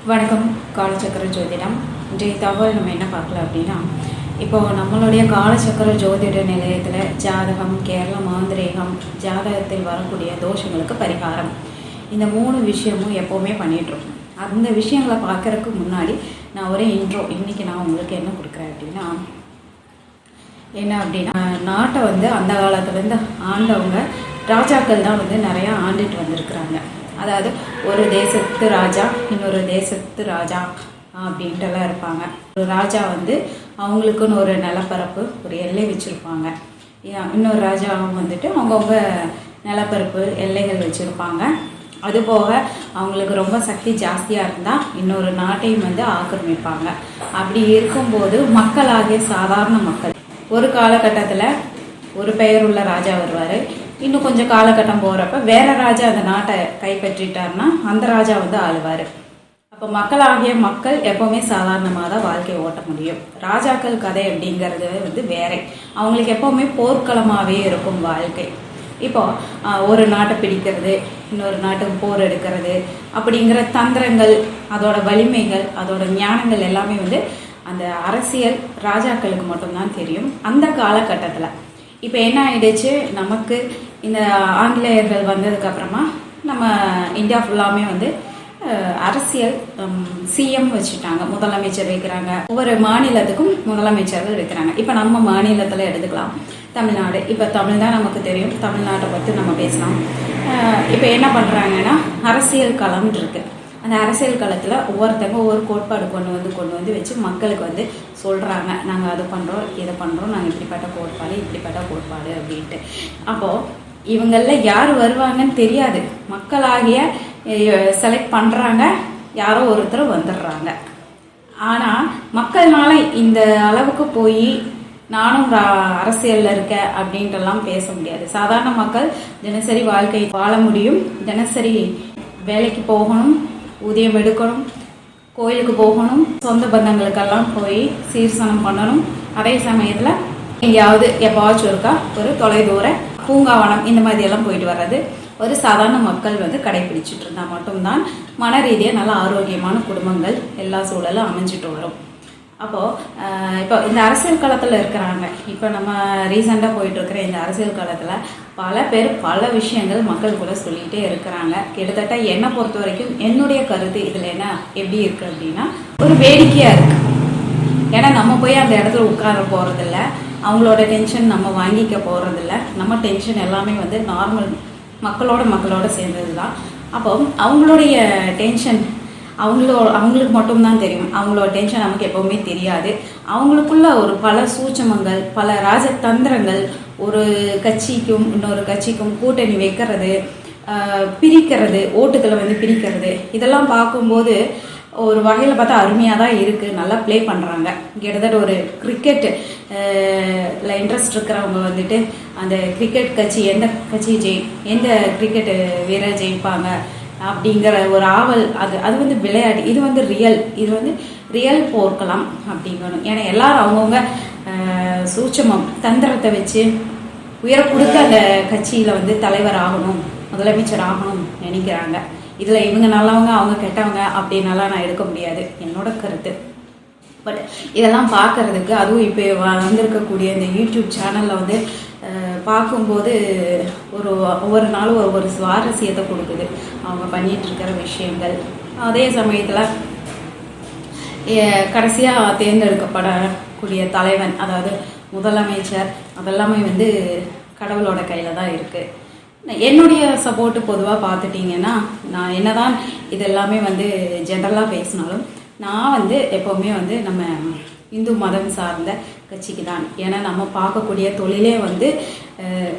வணக்கம். காலச்சக்கர ஜோதிடம். இன்றைய தகவல் நம்ம என்ன பார்க்கலாம் அப்படின்னா, இப்போது நம்மளுடைய காலச்சக்கர ஜோதிட நிலையத்தில் ஜாதகம், கேரள மாந்திரீகம், ஜாதகத்தில் வரக்கூடிய தோஷங்களுக்கு பரிகாரம், இந்த 3 விஷயமும் எப்போவுமே பண்ணிகிட்ருக்கோம். அந்த விஷயங்களை பார்க்குறதுக்கு முன்னாடி நான் ஒரு இன்றைக்கி நான் உங்களுக்கு என்ன கொடுக்குறேன் அப்படின்னா, நாட்டை அந்த காலத்துலேருந்து ஆண்டவங்க ராஜாக்கள் தான் நிறையா ஆண்டுட்டு வந்திருக்கிறாங்க. அதாவது ஒரு தேசத்து ராஜா, இன்னொரு தேசத்து ராஜா அப்படின்ட்டுலாம் இருப்பாங்க. ஒரு ராஜா அவங்களுக்குன்னு ஒரு நிலப்பரப்பு, ஒரு எல்லை வச்சுருப்பாங்க. இன்னொரு ராஜாவும் அவங்கவுங்க நிலப்பரப்பு, எல்லைகள் வச்சுருப்பாங்க. அதுபோக அவங்களுக்கு ரொம்ப சக்தி ஜாஸ்தியாக இருந்தால் இன்னொரு நாட்டையும் ஆக்கிரமிப்பாங்க. அப்படி இருக்கும்போது மக்களாகிய சாதாரண மக்கள் ஒரு காலகட்டத்தில் ஒரு பெயர் உள்ள ராஜா வருவார். இன்னும் கொஞ்சம் காலகட்டம் போகிறப்ப வேற ராஜா அந்த நாட்டை கைப்பற்றிட்டார்னா அந்த ராஜா ஆளுவார். அப்போ மக்களாகிய மக்கள் எப்போவுமே சாதாரணமாக தான் வாழ்க்கையை ஓட்ட முடியும். ராஜாக்கள் கதை அப்படிங்கிறது வேற. அவங்களுக்கு எப்போவுமே போர்க்களமாகவே இருக்கும் வாழ்க்கை. இப்போ ஒரு நாட்டை பிடிக்கிறது, இன்னொரு நாட்டுக்கு போர் எடுக்கிறது அப்படிங்கிற தந்திரங்கள், அதோட வலிமைகள், அதோட ஞானங்கள் எல்லாமே அந்த அரசியல் ராஜாக்களுக்கு மட்டும்தான் தெரியும் அந்த காலகட்டத்தில். இப்போ என்ன ஆயிடுச்சு, நமக்கு இந்த ஆங்கிலேயர்கள் வந்ததுக்கப்புறமா நம்ம இந்தியா ஃபுல்லாமே அரசியல் சிஎம் வச்சுட்டாங்க, முதலமைச்சர் வைக்கிறாங்க. ஒவ்வொரு மாநிலத்துக்கும் முதலமைச்சர்கள் வைக்கிறாங்க. இப்போ நம்ம மாநிலத்தில் எடுத்துக்கலாம் தமிழ்நாடு. இப்போ தமிழ் தான் நமக்கு தெரியும், தமிழ்நாட்டை பற்றி நம்ம பேசலாம். இப்போ என்ன பண்ணுறாங்கன்னா, அரசியல் களம் இருக்குது. அந்த அரசியல் களத்தில் ஒவ்வொருத்தங்க ஒவ்வொரு கோட்பாடு கொண்டு வந்து வச்சு மக்களுக்கு சொல்கிறாங்க, நாங்கள் அது பண்ணுறோம், இதை பண்ணுறோம், நாங்கள் இப்படிப்பட்ட கோட்பாடு அப்படின்ட்டு. அப்போது இவங்களில் யார் வருவாங்கன்னு தெரியாது. மக்களாகிய செலக்ட் பண்ணுறாங்க, யாரோ ஒருத்தர் வந்துடுறாங்க. ஆனால் மக்கள்னால இந்த அளவுக்கு போய் நானும் அரசியலில் இருக்கேன் அப்படின்ட்டுலாம் பேச முடியாது. சாதாரண மக்கள் தினசரி வாழ்க்கை வாழ முடியும், தினசரி வேலைக்கு போகணும், ஊதியம் எடுக்கணும், கோயிலுக்கு போகணும், சொந்த பந்தங்களுக்கெல்லாம் போய் சீர்சனம் பண்ணணும். அதே சமயத்தில் எங்கேயாவது எப்போவாச்சும் இருக்கா ஒரு தொலைதூர பூங்காவனம் இந்த மாதிரியெல்லாம் போயிட்டு வர்றது ஒரு சாதாரண மக்கள் கடைபிடிச்சிட்டு இருந்தால் மட்டும்தான் மன ரீதியாக நல்ல ஆரோக்கியமான குடும்பங்கள் எல்லா சூழலும் அமைஞ்சிட்டு வரும். அப்போது இப்போ இந்த அரசியல் களத்தில் இருக்கிறாங்க. இப்போ நம்ம ரீசெண்டாக போயிட்டுருக்கிற இந்த அரசியல் களத்தில் பல பேர் பல விஷயங்கள் மக்கள் கூட சொல்லிகிட்டே இருக்கிறாங்க. கிட்டத்தட்ட என்னை பொறுத்த வரைக்கும் என்னுடைய கருத்து இதில் எப்படி இருக்குது அப்படின்னா, ஒரு வேடிக்கையாக இருக்குது. ஏன்னா நம்ம போய் அந்த இடத்துல உட்கார போகிறதில்ல, அவங்களோட டென்ஷன் நம்ம வாங்கிக்க போகிறதில்ல. நம்ம டென்ஷன் எல்லாமே நார்மல் மக்களோட சேர்ந்தது தான். அப்போ அவங்களுடைய டென்ஷன் அவங்களுக்கு மட்டும்தான் தெரியும். அவங்களோட டென்ஷன் நமக்கு எப்போவுமே தெரியாது. அவங்களுக்குள்ள ஒரு பல சூட்சமங்கள், பல ராஜதந்திரங்கள், ஒரு கட்சிக்கும் இன்னொரு கட்சிக்கும் கூட்டணி வைக்கிறது, பிரிக்கிறது, ஓட்டுக்களை பிரிக்கிறது, இதெல்லாம் பார்க்கும்போது ஒரு வகையில் பார்த்தா அருமையாக தான் இருக்குது. நல்லா ப்ளே பண்ணுறாங்க. கிட்டத்தட்ட ஒரு கிரிக்கெட் இன்ட்ரெஸ்ட் இருக்கிறவங்க அந்த கிரிக்கெட் கட்சி எந்த கிரிக்கெட் வீரர் ஜெயிப்பாங்க அப்படிங்கிற ஒரு ஆவல், அது விளையாட்டு. இது ரியல் போர்க்கலாம் அப்படிங்கணும். ஏன்னா எல்லாரும் அவங்கவுங்க சூட்சமம் தந்திரத்தை வச்சு உயர கொடுத்து அந்த கட்சியில் தலைவர் ஆகணும், முதலமைச்சர் ஆகணும் நினைக்கிறாங்க. இதில் இவங்க நல்லவங்க அவங்க கெட்டவங்க அப்படின்னாலாம் நான் எடுக்க முடியாது, என்னோட கருத்து. பட் இதெல்லாம் பார்க்குறதுக்கு, அதுவும் இப்போ வந்திருக்கக்கூடிய இந்த யூடியூப் சேனலில் பார்க்கும்போது ஒவ்வொரு நாளும் ஒவ்வொரு சுவாரஸ்யத்தை கொடுக்குது அவங்க பண்ணிகிட்ருக்கிற விஷயங்கள். அதே சமயத்தில் கடைசியாக தேர்ந்தெடுக்கப்படக்கூடிய தலைவன், அதாவது முதலமைச்சர், அதெல்லாமே கடவுளோட கையில் தான் இருக்குது. என்னுடைய சப்போர்ட்டு பொதுவாக பார்த்துட்டிங்கன்னா, நான் என்னதான் இதெல்லாமே ஜென்ரலாக பேசினாலும் நான் எப்போவுமே நம்ம இந்து மதம் சார்ந்த கட்சிக்கு தான். ஏன்னா நம்ம பார்க்கக்கூடிய தொழிலே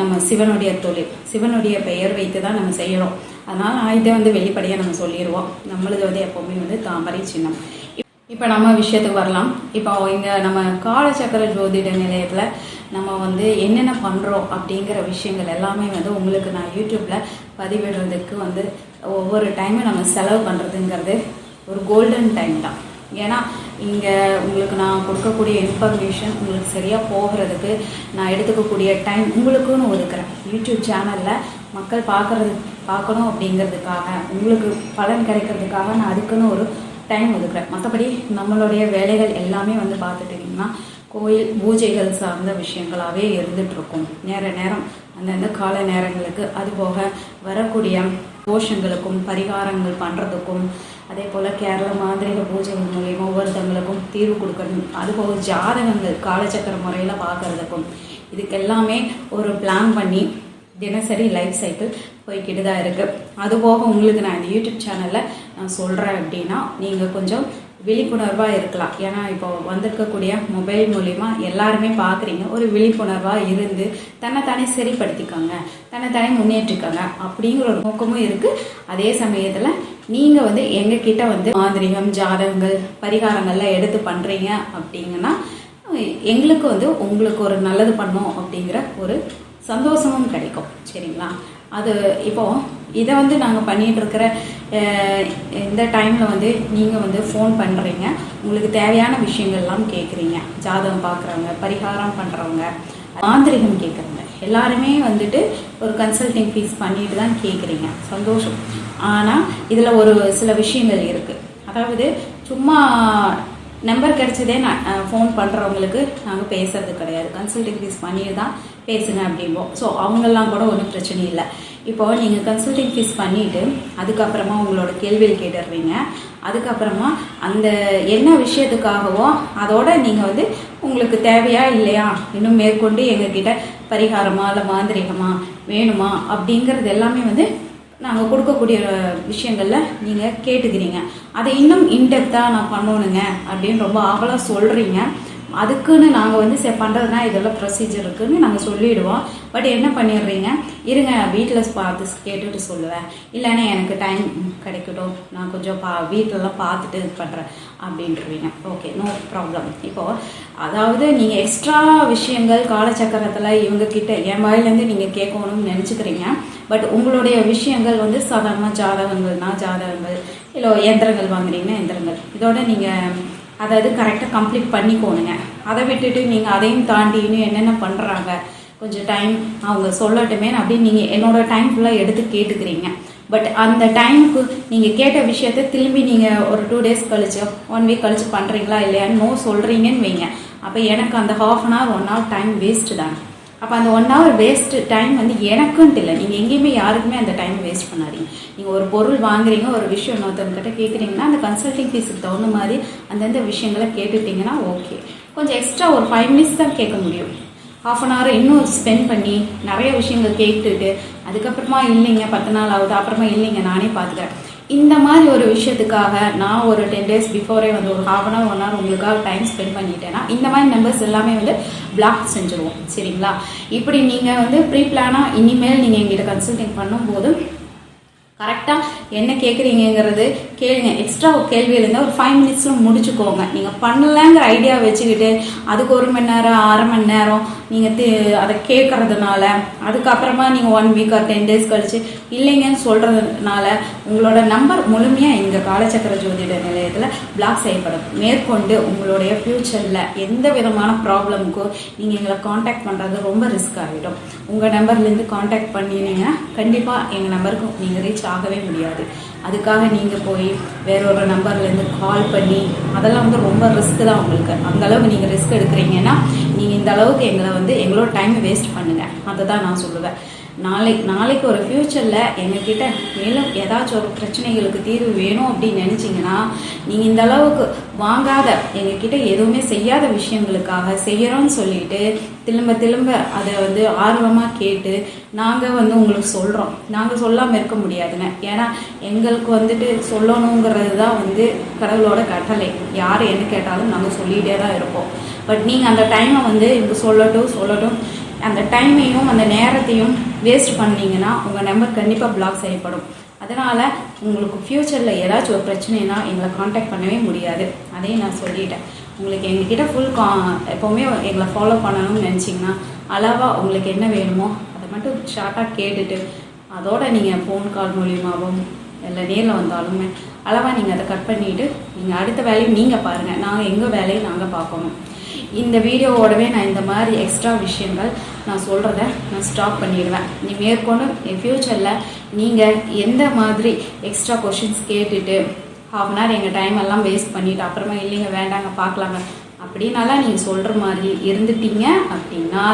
நம்ம சிவனுடைய தொழில், சிவனுடைய பெயர் வைத்து தான் நம்ம செய்கிறோம். அதனால் இதை வெளிப்படையாக நம்ம சொல்லிடுவோம். நம்மளது எப்போவுமே தாமரை சின்னம். இப்போ நம்ம விஷயத்துக்கு வரலாம். இப்போ இங்கே நம்ம காலச்சக்கர ஜோதிட நிலையத்தில் நம்ம என்னென்ன பண்ணுறோம் அப்படிங்கிற விஷயங்கள் எல்லாமே உங்களுக்கு நான் யூடியூப்பில் பதிவிடுறதுக்கு ஒவ்வொரு டைமும் நம்ம செலவு பண்ணுறதுங்கிறது ஒரு கோல்டன் டைம் தான். ஏன்னா இங்கே உங்களுக்கு நான் கொடுக்கக்கூடிய இன்ஃபர்மேஷன் உங்களுக்கு சரியாக போகிறதுக்கு நான் எடுத்துக்கக்கூடிய டைம் உங்களுக்குன்னு ஒதுக்குறேன். யூடியூப் சேனலில் மக்கள் பார்க்கணும் அப்படிங்கிறதுக்காக, உங்களுக்கு பலன் கிடைக்கிறதுக்காக நான் அதுக்குன்னு ஒரு டைம் ஒதுக்குறேன். மற்றபடி நம்மளுடைய வேலைகள் எல்லாமே வந்து பார்த்துட்டிங்கன்னா கோயில் பூஜைகள் சார்ந்த விஷயங்களாகவே இருந்துகிட்ருக்கும். நேரம் அந்தந்த கால நேரங்களுக்கு, அதுபோக வரக்கூடிய தோஷங்களுக்கும் பரிகாரங்கள் பண்ணுறதுக்கும், அதே போல் கேரள மாந்திரிக பூஜைகள் மூலியமாக ஒவ்வொருத்தவங்களுக்கும் தீர்வு கொடுக்கறது, அதுபோக ஜாதகங்கள் காலச்சக்கர முறையில் பார்க்குறதுக்கும், இதுக்கெல்லாமே ஒரு பிளான் பண்ணி தினசரி லைஃப் சைக்கிள் போய்கிட்டு தான் இருக்குது. அதுபோக உங்களுக்கு நான் இந்த யூடியூப் சேனலில் நான் சொல்கிறேன் அப்படின்னா நீங்கள் கொஞ்சம் விழிப்புணர்வாக இருக்கலாம். ஏன்னா இப்போ வந்திருக்கக்கூடிய மொபைல் மூலிமா எல்லாருமே பார்க்குறீங்க. ஒரு விழிப்புணர்வாக இருந்து தன்னைத்தானே சரிப்படுத்திக்கோங்க, தன்னைத்தானே முன்னேற்றிக்கோங்க அப்படிங்கிற ஒரு நோக்கமும் இருக்குது. அதே சமயத்தில் நீங்கள் வந்து எங்ககிட்ட வந்து மாந்திரிகம் ஜாதகங்கள் பரிகாரங்கள்லாம் எடுத்து பண்ணுறீங்க அப்படிங்கன்னா எங்களுக்கு வந்து உங்களுக்கு ஒரு நல்லது பண்ணோம் அப்படிங்கிற ஒரு சந்தோஷமும் கிடைக்கும். சரிங்களா? அது இப்போது இதை வந்து நாங்கள் பண்ணிகிட்டு இருக்கிற இந்த டைமில் வந்து நீங்கள் வந்து ஃபோன் பண்ணுறீங்க, உங்களுக்கு தேவையான விஷயங்கள்லாம் கேட்குறீங்க, ஜாதகம் பார்க்குறவங்க, பரிகாரம் பண்ணுறவங்க, மாந்திரிகம் கேட்குறவங்க எல்லாருமே வந்துட்டு ஒரு கன்சல்டிங் ஃபீஸ் பண்ணிட்டு தான் கேட்குறீங்க. சந்தோஷம். ஆனால் இதில் ஒரு சில விஷயங்கள் இருக்குது. அதாவது சும்மா நம்பர் கிடைச்சதே நான் ஃபோன் பண்ணுறவங்களுக்கு நாங்கள் பேசுறது கிடையாது. கன்சல்டிங் ஃபீஸ் பண்ணிட்டு தான் பேசுங்க அப்படிம்போம். ஸோ அவங்கெல்லாம் கூட ஒன்றும் பிரச்சனை இல்லை. இப்போது நீங்கள் கன்சல்டிங் ஃபீஸ் பண்ணிவிட்டு அதுக்கப்புறமா உங்களோட கேள்வியில் கேட்டுடுறீங்க. அதுக்கப்புறமா அந்த என்ன விஷயத்துக்காகவோ அதோட நீங்கள் வந்து உங்களுக்கு தேவையா இல்லையா, இன்னும் மேற்கொண்டு எங்ககிட்ட பரிகாரமா இல்லை மாந்திரிகமா வேணுமா அப்படிங்கிறது எல்லாமே வந்து நாங்கள் கொடுக்கக்கூடிய விஷயங்களில் நீங்கள் கேட்டுக்கிறீங்க. அதை இன்னும் இன்டெப்த்தாக நான் பண்ணணுங்க அப்படின்னு ரொம்ப ஆவலாக சொல்கிறீங்க. அதுக்குன்னு நாங்கள் வந்து பண்ணுறதுனா இதெல்லாம் ப்ரொசீஜர் இருக்குதுன்னு நாங்கள் சொல்லிவிடுவோம். பட் என்ன பண்ணிடுறீங்க, இருங்க வீட்டில் பார்த்து கேட்டுட்டு சொல்லுவேன், இல்லைன்னா எனக்கு டைம் கிடைக்கட்டும், நான் கொஞ்சம் வீட்டிலலாம் பார்த்துட்டு இது பண்ணுறேன் அப்படின்றீங்க. Okay, no problem. இப்போது அதாவது நீங்கள் எக்ஸ்ட்ரா விஷயங்கள் காலச்சக்கரத்தில் இவங்கக்கிட்ட என் வாயிலேருந்து நீங்கள் கேட்கணும்னு நினச்சிக்கிறீங்க. பட் உங்களுடைய விஷயங்கள் வந்து சாதாரணமாக ஜாதகங்கள் இல்லை எந்திரங்கள் வாங்குறீங்கன்னா எந்திரங்கள், இதோட நீங்கள் அதாவது கரெக்டாக கம்ப்ளீட் பண்ணிக்கோணுங்க. அதை விட்டுட்டு நீங்கள் அதையும் தாண்டி இன்னும் என்னென்ன பண்ணுறாங்க கொஞ்சம் டைம் அவங்க சொல்லட்டுமே அப்படின்னு நீங்கள் என்னோடய டைம் ஃபுல்லாக எடுத்து கேட்டுக்கிறீங்க. பட் அந்த டைமுக்கு நீங்கள் கேட்ட விஷயத்த திரும்பி நீங்கள் ஒரு 2 days கழிச்சு 1 week கழிச்சு பண்ணுறீங்களா இல்லையான்னு நோ சொல்கிறீங்கன்னு வைங்க. அப்போ எனக்கு அந்த ½ an hour 1 hour time waste தானே. அப்போ அந்த 1 hour வேஸ்ட்டு டைம் வந்து எனக்குன்ட்டு இல்லை, நீங்கள் எங்கேயுமே யாருக்குமே அந்த டைம் வேஸ்ட் பண்ணாதீங்க. நீங்கள் ஒரு பொருள் வாங்குறீங்க, ஒரு விஷயம் இன்னொருத்தவங்கிட்ட கேட்குறீங்கன்னா அந்த கன்சல்டிங் ஃபீஸுக்கு தகுந்த மாதிரி அந்தந்த விஷயங்களை கேட்டுட்டிங்கன்னா ஓகே. கொஞ்சம் எக்ஸ்ட்ரா ஒரு 5 minutes தான் கேட்க முடியும். ½ an hour இன்னும் ஸ்பெண்ட் பண்ணி நிறைய விஷயங்கள் கேட்டுட்டு அதுக்கப்புறமா இல்லைங்க 10 நாள் ஆகுது, அப்புறமா இல்லைங்க நானே பார்த்துக்கிறேன், இந்த மாதிரி ஒரு விஷயத்துக்காக நான் ஒரு 10 days பிஃபோரே வந்து ஒரு ½ an hour 1 hour உங்களுக்காக டைம் ஸ்பெண்ட் பண்ணிட்டேன்னா இந்த மாதிரி நம்பர்ஸ் எல்லாமே வந்து பிளாக் செஞ்சுருவோம். சரிங்களா? இப்படி நீங்கள் வந்து ப்ரீ பிளானாக இனிமேல் நீங்கள் எங்கிட்ட கன்சல்டிங் பண்ணும்போது கரெக்டாக என்ன கேட்குறீங்கிறது கேளுங்க. எக்ஸ்ட்ரா கேள்வி இருந்தால் ஒரு 5 minutesல முடிச்சுக்கோங்க. நீங்கள் பண்ணலங்கிற ஐடியா வச்சுக்கிட்டு அதுக்கு 1 மணி நேரம் 1/2 மணி நேரம் நீங்கள் அதை கேட்கறதுனால அதுக்கப்புறமா நீங்கள் 1 week or 10 days கழிச்சு இல்லைங்கன்னு சொல்கிறதுனால உங்களோட நம்பர் முழுமையாக எங்கள் காலச்சக்கர ஜோதிட நிலையத்தில் பிளாக் செய்யப்படும். மேற்கொண்டு உங்களுடைய ஃப்யூச்சரில் எந்த விதமான ப்ராப்ளமுக்கோ நீங்கள் எங்களை காண்டாக்ட் பண்ணுறது ரொம்ப ரிஸ்க் ஆகிடும். உங்கள் நம்பர்லேருந்து காண்டாக்ட் பண்ணினீங்கன்னா கண்டிப்பாக எங்கள் நம்பருக்கு நீங்கள் ரீச் ஆகவே முடியாது. அதுக்காக நீங்கள் போய் வேறொரு நம்பர்லேருந்து கால் பண்ணி அதெல்லாம் வந்து ரொம்ப ரிஸ்க் தான் உங்களுக்கு. அந்தளவுக்கு நீங்கள் ரிஸ்க் எடுக்கிறீங்கன்னா நீங்கள் இந்த அளவுக்கு எங்களை வந்து எங்களோட டைம் வேஸ்ட் பண்ணுங்கள். அதை தான் நான் சொல்லுவேன். நாளைக்கு ஒரு ஃப்யூச்சரில் எங்ககிட்ட மேலும் ஏதாச்சும் ஒரு பிரச்சனைகளுக்கு தீர்வு வேணும் அப்படின்னு நினச்சிங்கன்னா நீங்கள் இந்த அளவுக்கு வாங்காத எங்ககிட்ட எதுவுமே செய்யாத விஷயங்களுக்காக செய்கிறோன்னு சொல்லிட்டு திரும்ப அதை வந்து ஆர்வமாக கேட்டு நாங்கள் வந்து உங்களுக்கு சொல்கிறோம். நாங்கள் சொல்லாமல் இருக்க முடியாதுங்க. ஏன்னா எங்களுக்கு வந்துட்டு சொல்லணுங்கிறது தான் வந்து கடவுளோட கட்டளை. யார் என்ன கேட்டாலும் நாங்கள் சொல்லிகிட்டே தான் இருப்போம். பட் நீங்கள் அந்த டைமை வந்து இவங்க சொல்லட்டும் அந்த டைமையும் அந்த நேரத்தையும் வேஸ்ட் பண்ணிங்கன்னா உங்கள் நம்பர் கண்டிப்பாக பிளாக் செய்யப்படும். அதனால் உங்களுக்கு ஃப்யூச்சரில் ஏதாச்சும் ஒரு பிரச்சனைனா எங்களை காண்டாக்ட் பண்ணவே முடியாது. அதையும் நான் சொல்லிட்டேன். உங்களுக்கு எங்ககிட்ட ஃபுல் எப்போவுமே எங்களை ஃபாலோ பண்ணணும்னு நினச்சிங்கன்னா அளவாக உங்களுக்கு என்ன வேணுமோ அதை மட்டும் ஷார்ட்டாக கேட்டுட்டு அதோட நீங்கள் ஃபோன் கால் மூலியமாகவும் இல்லை நேரில் வந்தாலுமே அளவாக நீங்கள் அதை கட் பண்ணிவிட்டு நீங்கள் அடுத்த வேலையை நீங்கள் பாருங்கள். நாங்கள் எங்கள் வேலையை நாங்கள் பார்க்கணும். இந்த வீடியோவோடவே நான் இந்த மாதிரி எக்ஸ்ட்ரா விஷயங்கள் நான் சொல்கிறத நான் ஸ்டாப் பண்ணிடுவேன். நீ மேற்கொண்டு என் ஃப்யூச்சரில் நீங்கள் எந்த மாதிரி எக்ஸ்ட்ரா கொஷின்ஸ் கேட்டுட்டு ஹாஃப் எங்கள் டைம் எல்லாம் வேஸ்ட் பண்ணிவிட்டு அப்புறமா இல்லைங்க வேண்டாங்க பார்க்கலாங்க அப்படின்னாலாம் நீங்கள் சொல்கிற மாதிரி இருந்துட்டீங்க அப்படின்னா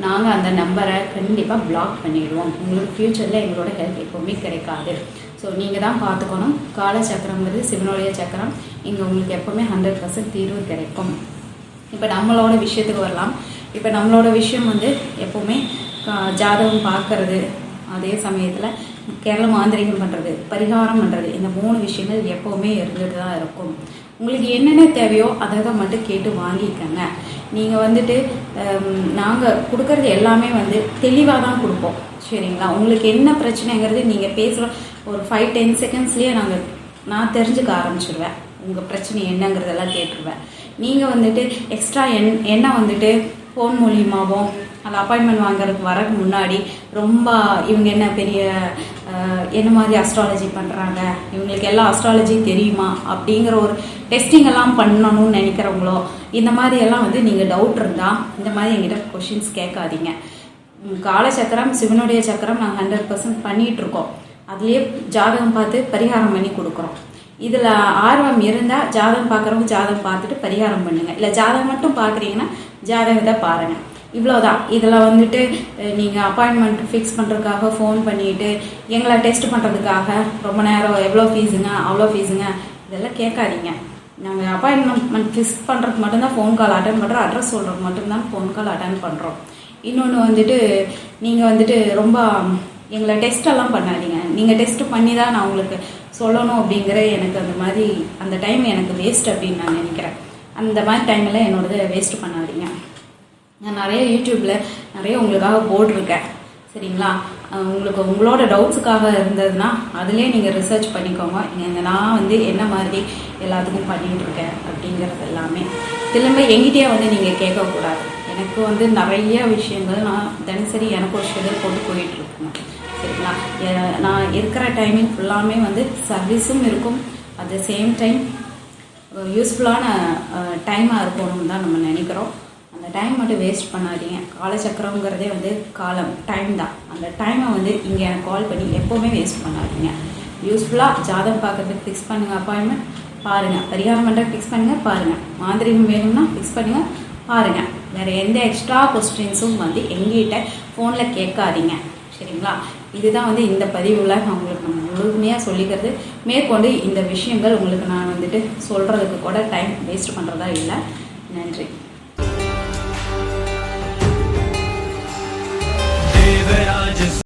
நாங்கள் அந்த நம்பரை கண்டிப்பாக பிளாக் பண்ணிடுவோம். உங்களுக்கு ஃப்யூச்சரில் எங்களோட ஹெல்ப் எப்போவுமே கிடைக்காது. ஸோ நீங்கள் தான் பார்த்துக்கணும். காலச்சக்கரங்கிறது சிவனுடைய சக்கரம். இங்கே உங்களுக்கு எப்போவுமே 100% தீர்வு கிடைக்கும். இப்போ நம்மளோட விஷயத்துக்கு வரலாம். இப்போ நம்மளோட விஷயம் எப்போவுமே ஜாதகம் பார்க்கறது, அதே சமயத்தில் கேரள மாந்திரிகம் பண்ணுறது, பரிகாரம் பண்ணுறது, இந்த 3 விஷயங்கள் எப்போவுமே இருந்துட்டு தான் இருக்கும். உங்களுக்கு என்னென்ன தேவையோ அதை மட்டும் கேட்டு வாங்கிக்கங்க. நீங்கள் நாங்கள் கொடுக்கறது எல்லாமே தெளிவாக தான் கொடுப்போம். சரிங்களா? உங்களுக்கு என்ன பிரச்சனைங்கிறது நீங்கள் பேசுகிற ஒரு 5-10 செகண்ட்ஸ்லேயே நான் தெரிஞ்சுக்க ஆரம்பிச்சிடுவேன். உங்கள் பிரச்சனை என்னங்கிறதெல்லாம் கேட்டுருவேன். நீங்கள் எக்ஸ்ட்ரா என்ன ஃபோன் மூலியமாகவும் அந்த அப்பாயின்மெண்ட் வாங்குறதுக்கு வரக்கு முன்னாடி ரொம்ப இவங்க என்ன பெரிய என்ன மாதிரி அஸ்ட்ராலஜி பண்ணுறாங்க, இவங்களுக்கு எல்லாம் அஸ்ட்ராலஜி தெரியுமா அப்படிங்கிற ஒரு டெஸ்டிங் எல்லாம் பண்ணணும்னு நினைக்கிறவங்களோ இந்த மாதிரியெல்லாம் நீங்கள் டவுட் இருந்தால் இந்த மாதிரி எங்கிட்ட கொஷின்ஸ் கேட்காதீங்க. காலச்சக்கரம் சிவனுடைய சக்கரம் நாங்கள் 100% பண்ணிகிட்ருக்கோம். அதுலேயே ஜாதகம் பார்த்து பரிகாரம் பண்ணி கொடுக்குறோம். இதில் ஆர்வம் இருந்தால் ஜாதகம் பார்க்குறவங்க ஜாதகம் பார்த்துட்டு பரிகாரம் பண்ணுங்கள். இல்லை ஜாதகம் மட்டும் பார்க்குறீங்கன்னா ஜாதகத்தை பாருங்கள். இவ்வளோதான். இதில் நீங்கள் அப்பாயின்மெண்ட் ஃபிக்ஸ் பண்ணுறதுக்காக ஃபோன் பண்ணிவிட்டு எங்களை டெஸ்ட் பண்ணுறதுக்காக ரொம்ப நேரம் எவ்வளோ ஃபீஸுங்க அவ்வளோ ஃபீஸுங்க இதெல்லாம் கேட்காதீங்க. நாங்கள் அப்பாயின்மெண்ட் ஃபிக்ஸ் பண்ணுறதுக்கு மட்டும்தான் ஃபோன் கால் அட்டன் பண்ணுறோம். அட்ரஸ் சொல்கிறதுக்கு மட்டும்தான் ஃபோன் கால் அட்டன் பண்ணுறோம். இன்னொன்று நீங்கள் ரொம்ப எங்களை டெஸ்ட்டெல்லாம் பண்ணாதீங்க. நீங்கள் டெஸ்ட்டு பண்ணி தான் நான் உங்களுக்கு சொல்லணும் அப்படிங்கிற எனக்கு அந்த டைம் எனக்கு வேஸ்ட் அப்படின்னு நான் நினைக்கிறேன். அந்த மாதிரி டைமெல்லாம் என்னோடது வேஸ்ட்டு பண்ணாதீங்க. நான் நிறைய யூடியூப்பில் நிறைய உங்களுக்காக போட்டிருக்கேன். சரிங்களா? உங்களோட டவுட்ஸுக்காக இருந்ததுன்னா அதிலே நீங்கள் ரிசர்ச் பண்ணிக்கோங்க. நான் என்ன மாதிரி எல்லாத்துக்கும் பண்ணிகிட்ருக்கேன் அப்படிங்கிறது எல்லாமே திரும்ப எங்கிட்டே நீங்கள் கேட்கக்கூடாது. எனக்கு நிறைய விஷயங்கள் நான் தினசரி எனக்கு ஒரு ஷெடியூல் போட்டு போயிட்டுருக்கேன். சரிங்களா? நான் இருக்கிற டைமிங் ஃபுல்லாமே சர்வீஸும் இருக்கும். அட் த சேம் டைம் யூஸ்ஃபுல்லான டைமாக இருக்கணும்னு தான் நம்ம நினைக்கிறோம். அந்த டைம் மட்டும் வேஸ்ட் பண்ணாதீங்க. காலச்சக்கரங்கிறதே காலம் டைம் தான். அந்த டைமை இங்கே எனக்கு கால் பண்ணி எப்போவுமே வேஸ்ட் பண்ணாதீங்க. யூஸ்ஃபுல்லாக ஜாதகம் பார்க்குறதுக்கு ஃபிக்ஸ் பண்ணுங்கள், அப்பாயின்மெண்ட் பாருங்கள், பரிகாரம் பண்ணுறதுக்கு ஃபிக்ஸ் பண்ணுங்கள், பாருங்கள், மாந்திரிகம் வேணும்னா ஃபிக்ஸ் பண்ணுங்கள், பாருங்கள். வேறு எந்த எக்ஸ்ட்ரா கொஸ்டின்ஸும் எங்கிட்ட ஃபோனில் கேட்காதீங்க. சரிங்களா? இதுதான் இந்த பதிவில் நான் உங்களுக்கு முழுமையாக சொல்லிக்கிறது. மேற்கொண்டு இந்த விஷயங்கள் உங்களுக்கு நான் சொல்கிறதுக்கு கூட டைம் வேஸ்ட் பண்ணுறதா இல்லை. நன்றி.